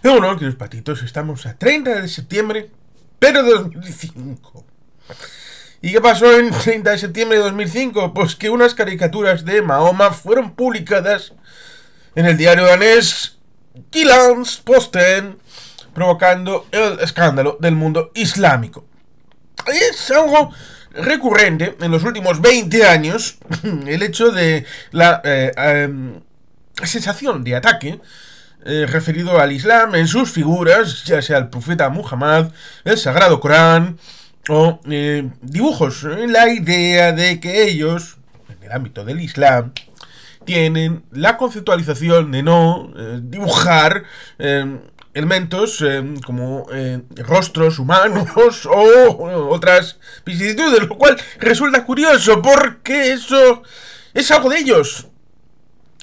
Bueno, queridos patitos, estamos a 30 de septiembre, pero de 2005. ¿Y qué pasó en 30 de septiembre de 2005? Pues que unas caricaturas de Mahoma fueron publicadas en el diario danés Jyllands-Posten, provocando el escándalo del mundo islámico. Es algo recurrente en los últimos 20 años el hecho de la sensación de ataque referido al Islam en sus figuras, ya sea el profeta Muhammad, el Sagrado Corán o dibujos en la idea de que ellos, en el ámbito del Islam, tienen la conceptualización de no dibujar elementos como rostros humanos o otras vicisitudes, lo cual resulta curioso porque eso es algo de ellos.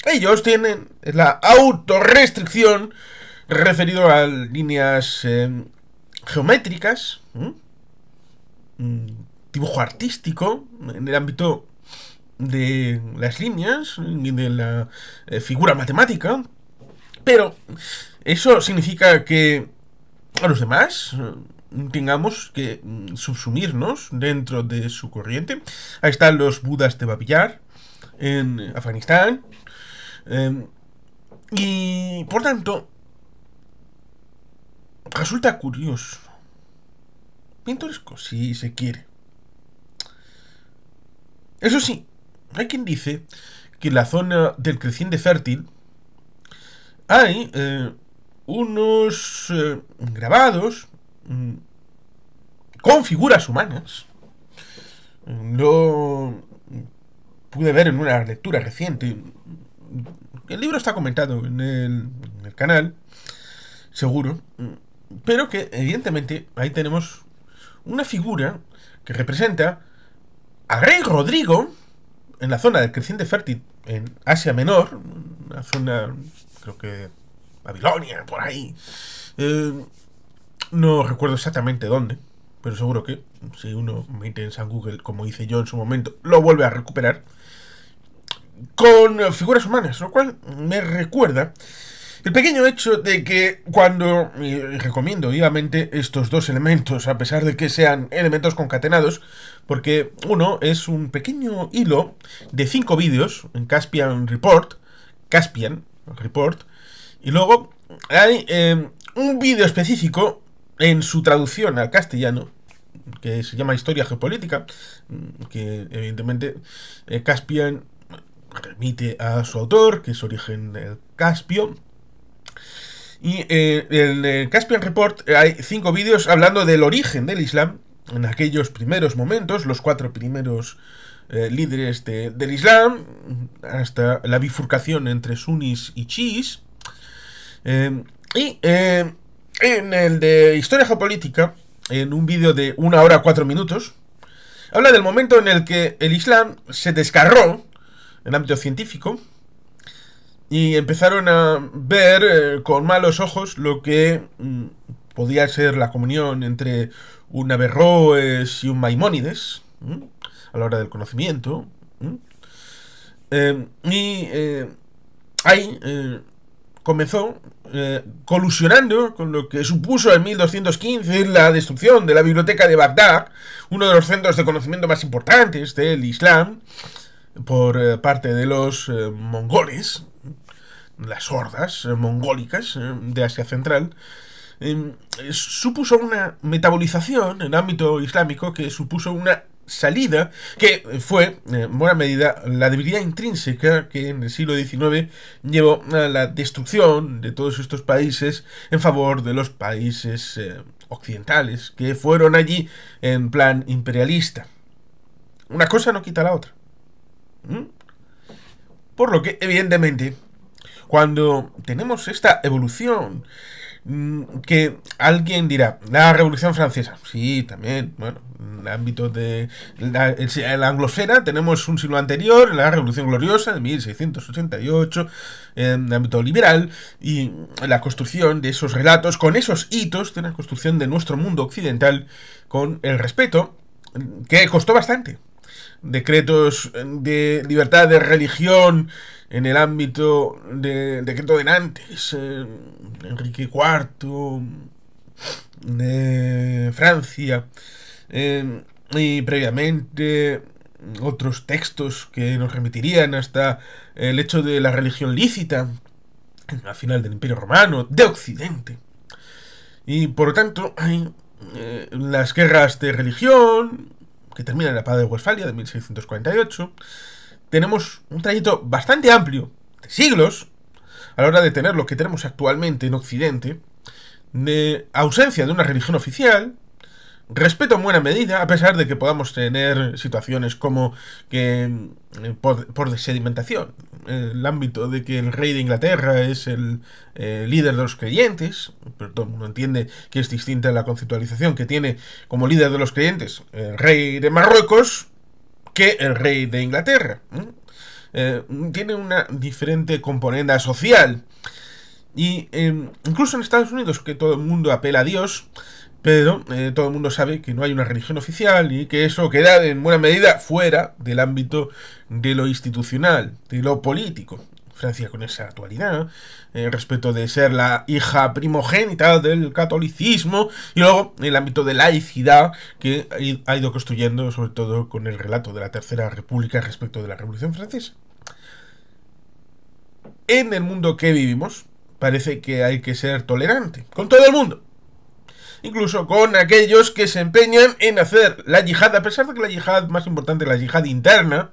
Ellos tienen la autorrestricción referido a líneas geométricas, dibujo artístico en el ámbito de las líneas y de la figura matemática, pero eso significa que a los demás tengamos que subsumirnos dentro de su corriente. Ahí están los budas de Babi Yar en Afganistán. Y por tanto resulta curioso, pintoresco si se quiere. Eso sí, hay quien dice que en la zona del creciente fértil hay unos grabados con figuras humanas. Lo pude ver en una lectura reciente. El libro está comentado en el canal, seguro, pero que evidentemente ahí tenemos una figura que representa a Rey Rodrigo en la zona del creciente fértil en Asia Menor, una zona, creo que Babilonia, por ahí. No recuerdo exactamente dónde, pero seguro que si uno mete en San Google, como hice yo en su momento, lo vuelve a recuperar, con figuras humanas, lo cual me recuerda el pequeño hecho de que cuando, y recomiendo vivamente estos dos elementos, a pesar de que sean elementos concatenados, porque uno es un pequeño hilo de 5 vídeos en Caspian Report, y luego hay un vídeo específico en su traducción al castellano, que se llama Historia Geopolítica, que evidentemente Caspian remite a su autor, que es origen del Caspio. Y en el Caspian Report hay 5 vídeos hablando del origen del Islam en aquellos primeros momentos, los 4 primeros líderes del Islam, hasta la bifurcación entre sunis y chiís. Y en el de Historia Geopolítica, en un vídeo de 1 hora 4 minutos, habla del momento en el que el Islam se descarró en el ámbito científico y empezaron a ver con malos ojos lo que podía ser la comunión entre un Averroes y un Maimónides a la hora del conocimiento. Ahí comenzó colusionando con lo que supuso en 1215 la destrucción de la biblioteca de Bagdad, uno de los centros de conocimiento más importantes del Islam, por parte de los mongoles, las hordas mongólicas de Asia Central. Supuso una metabolización en el ámbito islámico que supuso una salida que fue, en buena medida, la debilidad intrínseca que en el siglo XIX llevó a la destrucción de todos estos países en favor de los países occidentales, que fueron allí en plan imperialista. Una cosa no quita la otra. Por lo que, evidentemente, cuando tenemos esta evolución, que alguien dirá, la Revolución Francesa, sí, también, bueno, en el ámbito de la anglosfera tenemos un siglo anterior, la Revolución Gloriosa de 1688, en el ámbito liberal, y la construcción de esos relatos, con esos hitos de la construcción de nuestro mundo occidental, con el respeto, que costó bastante. Decretos de libertad de religión en el ámbito del decreto de Nantes, Enrique IV de Francia, y previamente otros textos que nos remitirían hasta el hecho de la religión lícita al final del Imperio Romano, de Occidente. Y por lo tanto hay las guerras de religión que terminan en la Paz de Westfalia de 1648. Tenemos un trayecto bastante amplio de siglos a la hora de tener lo que tenemos actualmente en Occidente, de ausencia de una religión oficial, respeto en buena medida, a pesar de que podamos tener situaciones como que por sedimentación, el ámbito de que el rey de Inglaterra es el líder de los creyentes, pero todo el mundo entiende que es distinta la conceptualización que tiene como líder de los creyentes el rey de Marruecos que el rey de Inglaterra. Tiene una diferente componente social. Y incluso en Estados Unidos, que todo el mundo apela a Dios, pero todo el mundo sabe que no hay una religión oficial y que eso queda en buena medida fuera del ámbito de lo institucional, de lo político. Francia con esa actualidad, respecto de ser la hija primogénita del catolicismo, y luego el ámbito de laicidad que ha ido construyendo, sobre todo con el relato de la Tercera República respecto de la Revolución Francesa. En el mundo que vivimos, parece que hay que ser tolerante con todo el mundo, incluso con aquellos que se empeñan en hacer la yihad, a pesar de que la yihad más importante es la yihad interna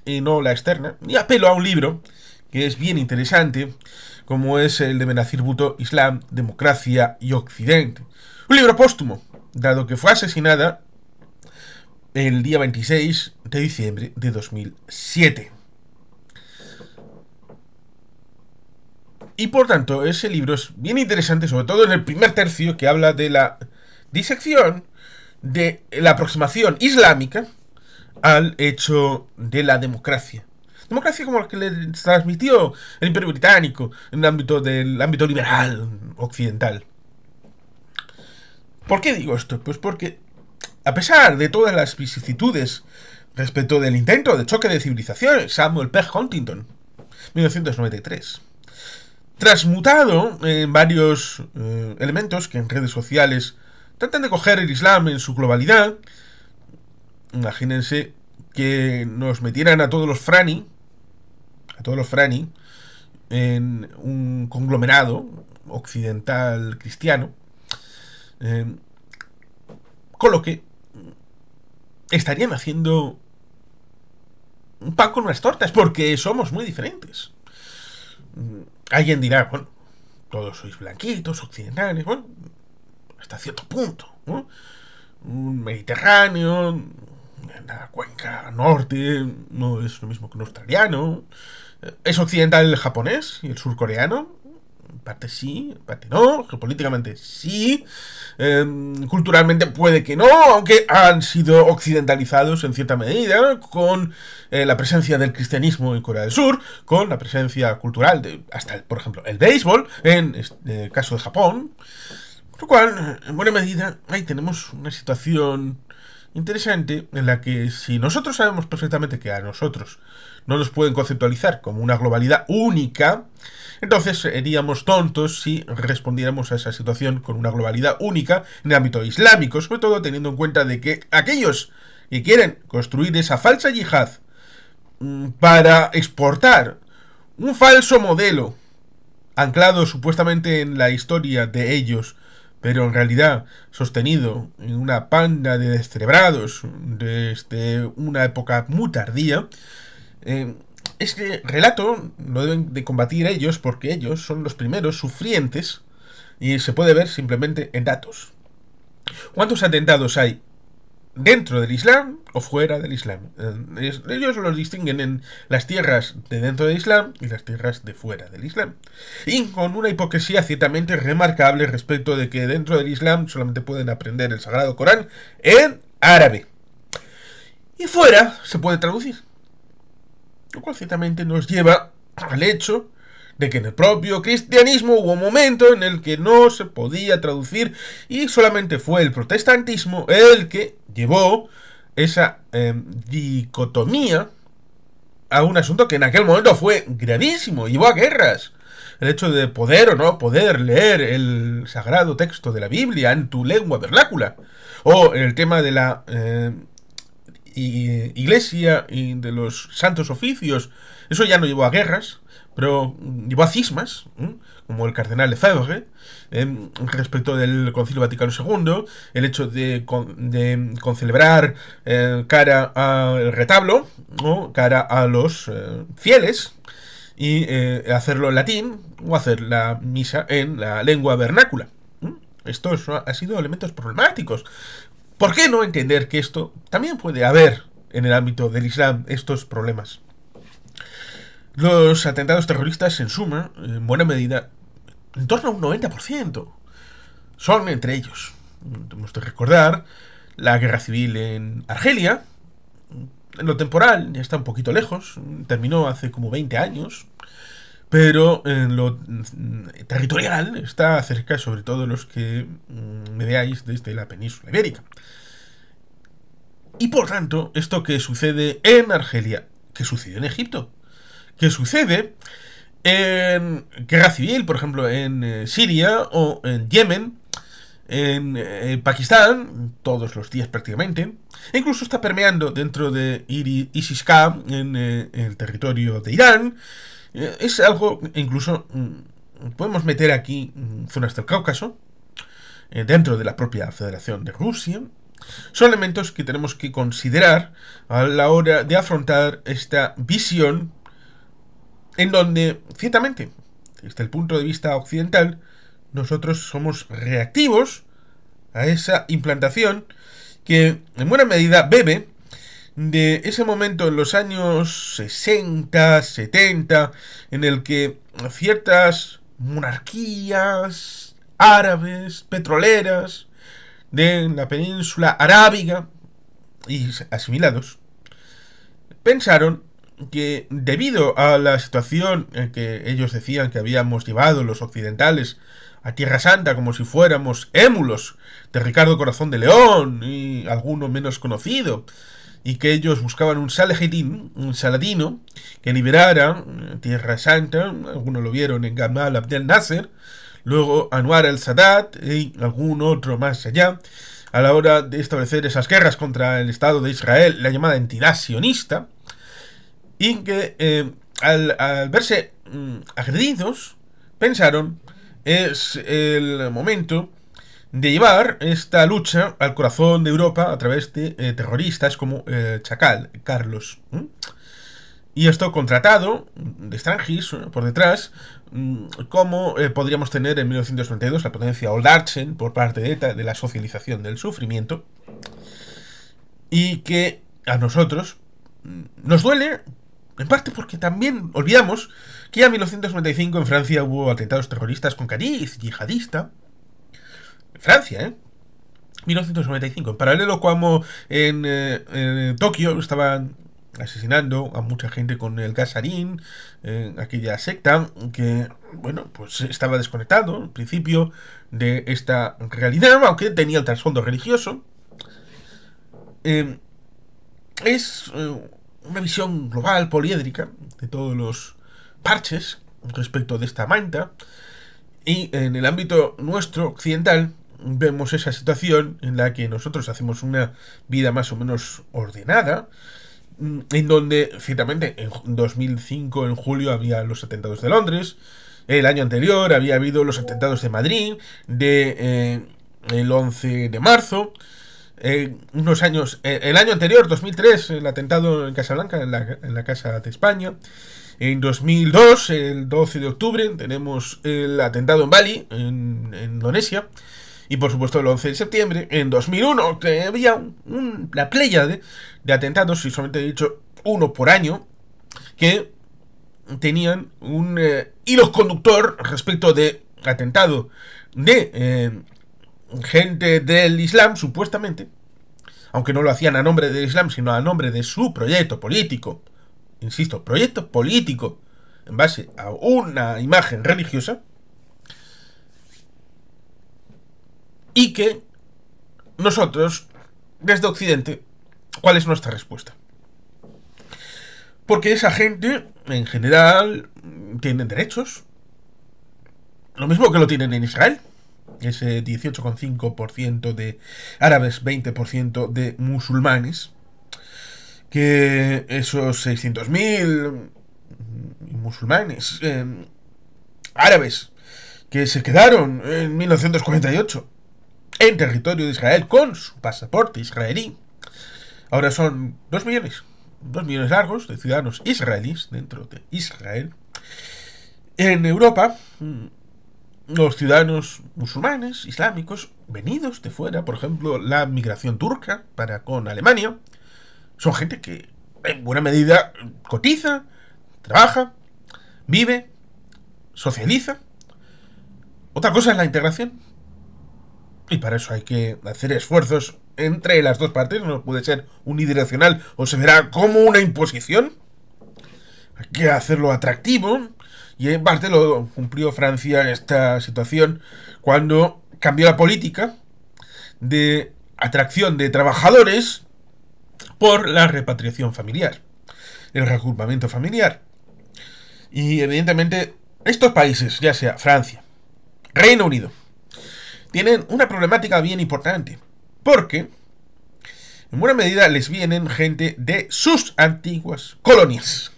y no la externa. Y apelo a un libro que es bien interesante, como es el de Benazir Bhutto, Islam, Democracia y Occidente. Un libro póstumo, dado que fue asesinada el día 26 de diciembre de 2007. Y por tanto, ese libro es bien interesante, sobre todo en el primer tercio, que habla de la disección de la aproximación islámica al hecho de la democracia. Democracia como la que le transmitió el Imperio Británico en el ámbito del ámbito liberal occidental. ¿Por qué digo esto? Pues porque, a pesar de todas las vicisitudes respecto del intento de choque de civilizaciones, Samuel P. Huntington, 1993, transmutado en varios elementos que en redes sociales tratan de coger el Islam en su globalidad. Imagínense que nos metieran a todos los frani en un conglomerado occidental cristiano, con lo que estarían haciendo un pan con unas tortas, porque somos muy diferentes. Alguien dirá, bueno, todos sois blanquitos, occidentales, bueno, hasta cierto punto, ¿no? Un Mediterráneo, en la cuenca norte, no es lo mismo que un australiano. ¿Es occidental el japonés y el surcoreano? En parte sí, en parte no, geopolíticamente sí, culturalmente puede que no, aunque han sido occidentalizados en cierta medida, con la presencia del cristianismo en Corea del Sur, con la presencia cultural de, hasta, por ejemplo, el béisbol, en el caso de Japón, por lo cual, en buena medida, ahí tenemos una situación interesante en la que si nosotros sabemos perfectamente que a nosotros no nos pueden conceptualizar como una globalidad única, entonces seríamos tontos si respondiéramos a esa situación con una globalidad única en el ámbito islámico, sobre todo teniendo en cuenta de que aquellos que quieren construir esa falsa yihad para exportar un falso modelo anclado supuestamente en la historia de ellos, pero en realidad sostenido en una panda de descerebrados desde una época muy tardía, este relato lo deben de combatir ellos, porque ellos son los primeros sufrientes y se puede ver simplemente en datos. ¿Cuántos atentados hay dentro del Islam o fuera del Islam? Ellos los distinguen en las tierras de dentro del Islam y las tierras de fuera del Islam, y con una hipocresía ciertamente remarcable respecto de que dentro del Islam solamente pueden aprender el Sagrado Corán en árabe y fuera se puede traducir, lo cual ciertamente nos lleva al hecho de que en el propio cristianismo hubo un momento en el que no se podía traducir y solamente fue el protestantismo el que llevó esa dicotomía a un asunto que en aquel momento fue gravísimo, llevó a guerras. El hecho de poder o no poder leer el sagrado texto de la Biblia en tu lengua vernácula. O el tema de la iglesia y de los santos oficios. Eso ya no llevó a guerras, pero llevó a cismas, como el cardenal Lefebvre, respecto del Concilio Vaticano II, el hecho de concelebrar cara al retablo, o cara a los fieles, y hacerlo en latín, o hacer la misa en la lengua vernácula. Estos han sido elementos problemáticos. ¿Por qué no entender que esto también puede haber en el ámbito del Islam estos problemas? Los atentados terroristas, en suma, en buena medida, en torno a un 90%, son entre ellos. Tenemos que recordar la guerra civil en Argelia. En lo temporal ya está un poquito lejos, terminó hace como 20 años, pero en lo territorial está cerca, sobre todo los que me veáis desde la península ibérica. Y por tanto, esto que sucede en Argelia, que sucedió en Egipto, que sucede en guerra civil, por ejemplo, en Siria o en Yemen, en Pakistán, todos los días prácticamente, e incluso está permeando dentro de ISIS-K en el territorio de Irán. Es algo, incluso, podemos meter aquí zonas del Cáucaso, dentro de la propia Federación de Rusia. Son elementos que tenemos que considerar a la hora de afrontar esta visión en donde, ciertamente, desde el punto de vista occidental, nosotros somos reactivos a esa implantación que en buena medida bebe de ese momento en los años 60, 70, en el que ciertas monarquías árabes, petroleras, de la península arábiga y asimilados, pensaron que debido a la situación en que ellos decían que habíamos llevado los occidentales a Tierra Santa como si fuéramos émulos de Ricardo Corazón de León y alguno menos conocido, y que ellos buscaban un Saladino que liberara Tierra Santa, algunos lo vieron en Gamal Abdel Nasser, luego Anwar el-Sadat y algún otro más allá, a la hora de establecer esas guerras contra el Estado de Israel, la llamada entidad sionista, y que al verse agredidos, pensaron, es el momento de llevar esta lucha al corazón de Europa a través de terroristas como Chacal, Carlos. Y esto contratado de Strangis por detrás, como podríamos tener en 1992 la potencia Oldarchen por parte de ETA, de la socialización del sufrimiento, y que a nosotros nos duele, en parte porque también olvidamos que ya en 1995 en Francia hubo atentados terroristas con cariz yihadista. En Francia, 1995. En paralelo, como en Tokio estaban asesinando a mucha gente con el gas sarín, aquella secta que, bueno, pues estaba desconectado al principio de esta realidad, aunque tenía el trasfondo religioso. Es una visión global, poliédrica, de todos los parches respecto de esta manta. Y en el ámbito nuestro, occidental, vemos esa situación en la que nosotros hacemos una vida más o menos ordenada, en donde, ciertamente, en 2005, en julio, había los atentados de Londres. El año anterior había habido los atentados de Madrid, el 11 de marzo. Unos años, el año anterior, 2003, el atentado en Casablanca, en la Casa de España. En 2002, el 12 de octubre, tenemos el atentado en Bali, en Indonesia. Y por supuesto el 11 de septiembre, en 2001, que había una pléyade de atentados, y solamente he dicho uno por año, que tenían un hilo conductor respecto de atentado de gente del Islam, supuestamente, aunque no lo hacían a nombre del Islam, sino a nombre de su proyecto político. Insisto, proyecto político en base a una imagen religiosa, y que nosotros, desde Occidente, ¿cuál es nuestra respuesta? Porque esa gente, en general, tienen derechos. Lo mismo que lo tienen en Israel. Ese 18,5% de árabes, 20% de musulmanes. Que esos 600.000 musulmanes árabes que se quedaron en 1948 en territorio de Israel con su pasaporte israelí, ahora son 2 millones. 2 millones largos de ciudadanos israelíes dentro de Israel. En Europa, los ciudadanos musulmanes, islámicos, venidos de fuera, por ejemplo, la migración turca para con Alemania, son gente que en buena medida cotiza, trabaja, vive, socializa. Otra cosa es la integración. Y para eso hay que hacer esfuerzos entre las dos partes. No puede ser unidireccional o se verá como una imposición. Hay que hacerlo atractivo. Y en parte lo cumplió Francia en esta situación cuando cambió la política de atracción de trabajadores por la repatriación familiar, el reagrupamiento familiar. Y evidentemente estos países, ya sea Francia, Reino Unido, tienen una problemática bien importante, porque en buena medida les vienen gente de sus antiguas colonias.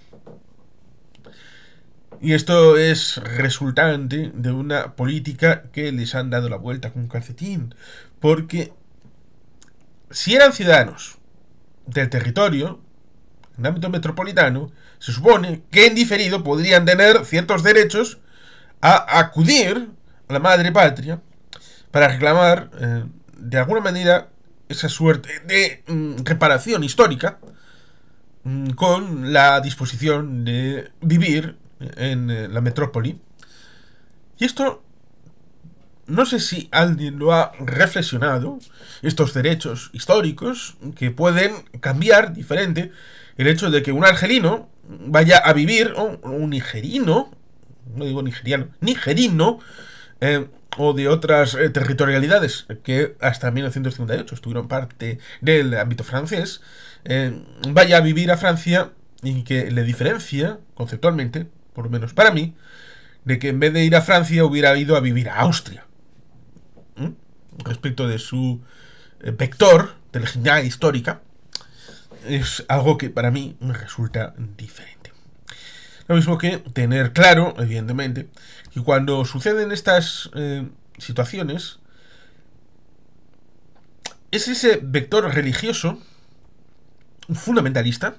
Y esto es resultante de una política que les han dado la vuelta con un calcetín. Porque si eran ciudadanos del territorio, en ámbito metropolitano, se supone que en diferido podrían tener ciertos derechos a acudir a la madre patria para reclamar, de alguna manera, esa suerte de reparación histórica con la disposición de vivir en la metrópoli. Y esto, no sé si alguien lo ha reflexionado, estos derechos históricos que pueden cambiar diferente el hecho de que un argelino vaya a vivir, o un nigerino, no digo nigeriano, nigerino, o de otras territorialidades que hasta 1958 estuvieron parte del ámbito francés, vaya a vivir a Francia y que le diferencia conceptualmente, por lo menos para mí, de que en vez de ir a Francia hubiera ido a vivir a Austria. Respecto de su vector de legitimidad histórica, es algo que para mí me resulta diferente. Lo mismo que tener claro, evidentemente, que cuando suceden estas situaciones, es ese vector religioso fundamentalista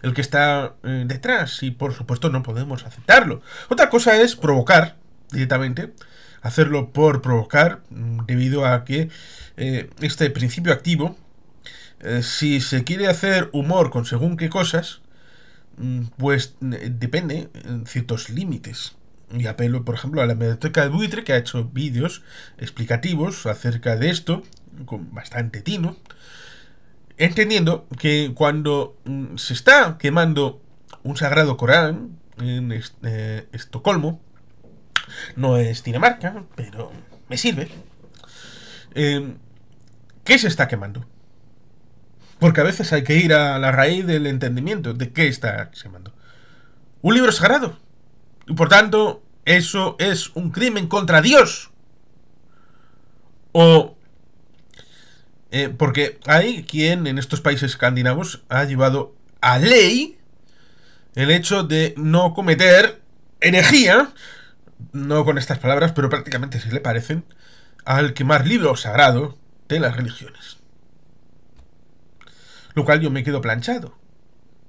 el que está detrás, y por supuesto no podemos aceptarlo. Otra cosa es provocar directamente, hacerlo por provocar, debido a que este principio activo, si se quiere hacer humor con según qué cosas, pues depende en ciertos límites. Y apelo, por ejemplo, a la Biblioteca del Buitre, que ha hecho vídeos explicativos acerca de esto, con bastante tino, entendiendo que cuando se está quemando un sagrado Corán en Estocolmo, no es Dinamarca, pero me sirve, ¿qué se está quemando? Porque a veces hay que ir a la raíz del entendimiento de qué está quemando. Un libro sagrado. Y por tanto, eso es un crimen contra Dios. O porque hay quien en estos países escandinavos ha llevado a ley el hecho de no cometer herejía, no con estas palabras, pero prácticamente se le parecen, al quemar libro sagrado de las religiones. Lo cual yo me quedo planchado.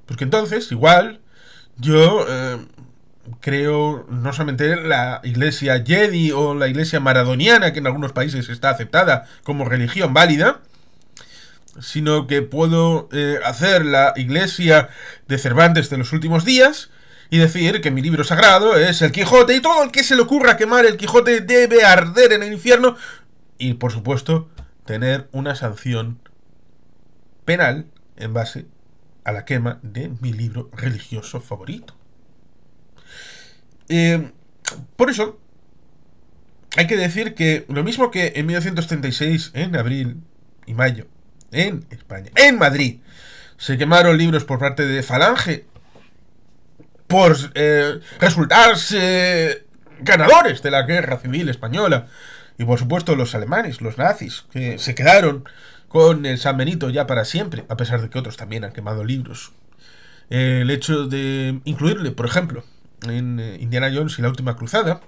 Porque entonces, igual, yo creo no solamente la iglesia Jedi o la iglesia maradoniana, que en algunos países está aceptada como religión válida, sino que puedo hacer la iglesia de Cervantes de los últimos días y decir que mi libro sagrado es el Quijote, y todo el que se le ocurra quemar el Quijote debe arder en el infierno, y por supuesto tener una sanción penal en base a la quema de mi libro religioso favorito. Por eso hay que decir que lo mismo que en 1936, en abril y mayo, en España, en Madrid, se quemaron libros por parte de Falange por resultarse ganadores de la guerra civil española. Y por supuesto los alemanes, los nazis, que se quedaron con el San Benito ya para siempre, a pesar de que otros también han quemado libros. El hecho de incluirle, por ejemplo, en Indiana Jones y la última cruzada,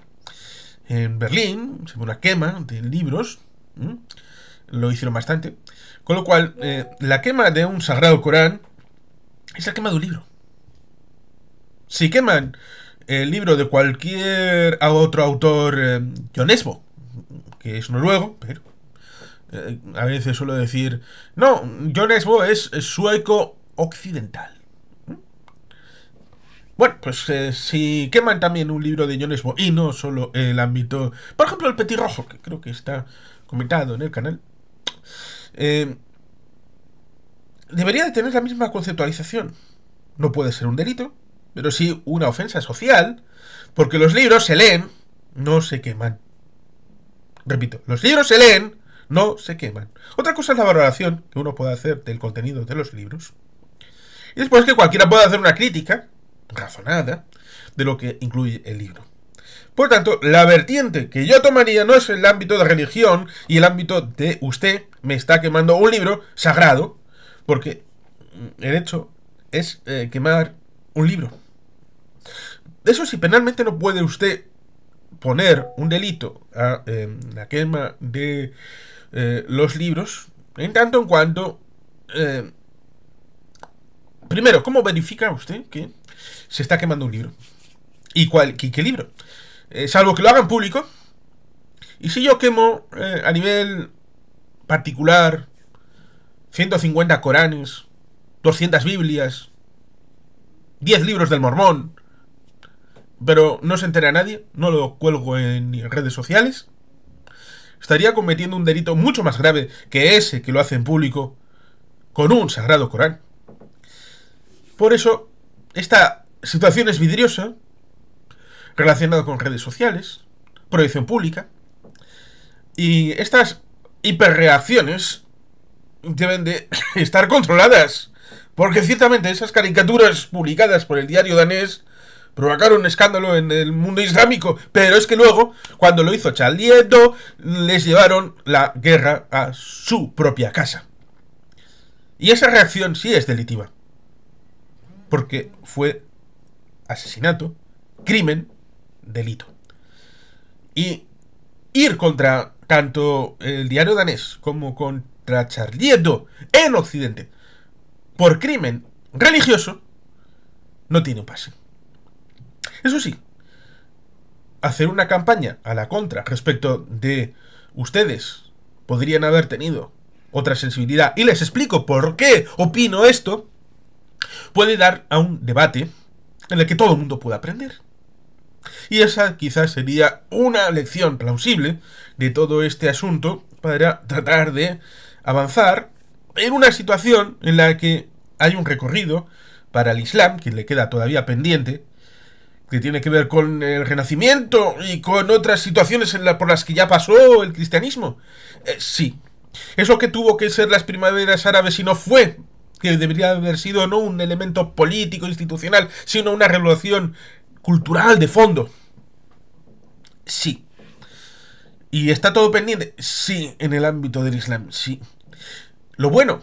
en Berlín, se fue una quema de libros, lo hicieron bastante, con lo cual la quema de un sagrado Corán es la quema de un libro. Si queman el libro de cualquier otro autor, Jon Esbo, que es noruego, pero a veces suelo decir, no, Jon Esbo es sueco occidental. Bueno, pues si queman también un libro de Jon Esbo y no solo el ámbito, por ejemplo, el Petirrojo, que creo que está comentado en el canal, debería de tener la misma conceptualización. No puede ser un delito, pero sí una ofensa social, porque los libros se leen, no se queman. Repito, los libros se leen, no se queman. Otra cosa es la valoración que uno puede hacer del contenido de los libros. Y después que cualquiera pueda hacer una crítica razonada de lo que incluye el libro. Por tanto, la vertiente que yo tomaría no es el ámbito de religión y el ámbito de usted me está quemando un libro sagrado, porque el hecho es quemar un libro. Eso sí, penalmente no puede usted poner un delito a la quema de los libros, en tanto en cuanto primero, ¿cómo verifica usted que se está quemando un libro? ¿Y qué libro? Salvo que lo hagan público. Y si yo quemo a nivel particular 150 Coranes, 200 Biblias, 10 libros del Mormón, pero no se entera nadie, no lo cuelgo en redes sociales, estaría cometiendo un delito mucho más grave que ese que lo hace en público con un sagrado Corán. Por eso, esta situación es vidriosa, relacionada con redes sociales, proyección pública, y estas hiperreacciones deben de estar controladas, porque ciertamente esas caricaturas publicadas por el diario danés provocaron un escándalo en el mundo islámico, pero es que luego, cuando lo hizo Charlie Hebdo, les llevaron la guerra a su propia casa. Y esa reacción sí es delitiva, porque fue asesinato, crimen, delito. Y ir contra tanto el diario danés como contra Charlie Hebdo en Occidente por crimen religioso no tiene un pase. Eso sí, hacer una campaña a la contra respecto de ustedes podrían haber tenido otra sensibilidad, y les explico por qué opino esto, puede dar a un debate en el que todo el mundo pueda aprender. Y esa quizás sería una lección plausible de todo este asunto para tratar de avanzar en una situación en la que hay un recorrido para el Islam, que le queda todavía pendiente, que tiene que ver con el Renacimiento y con otras situaciones por las que ya pasó el cristianismo. Sí, eso que tuvo que ser las primaveras árabes y no fue, que debería haber sido no un elemento político, institucional, sino una revolución cultural de fondo. Sí. ¿Y está todo pendiente? Sí, en el ámbito del Islam, sí. Lo bueno,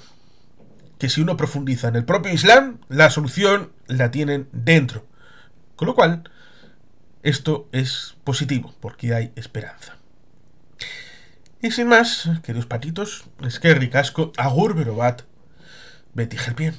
que si uno profundiza en el propio Islam, la solución la tienen dentro. Con lo cual, esto es positivo, porque hay esperanza. Y sin más, queridos patitos, es que ricasco, agur berobat, beti gelpien.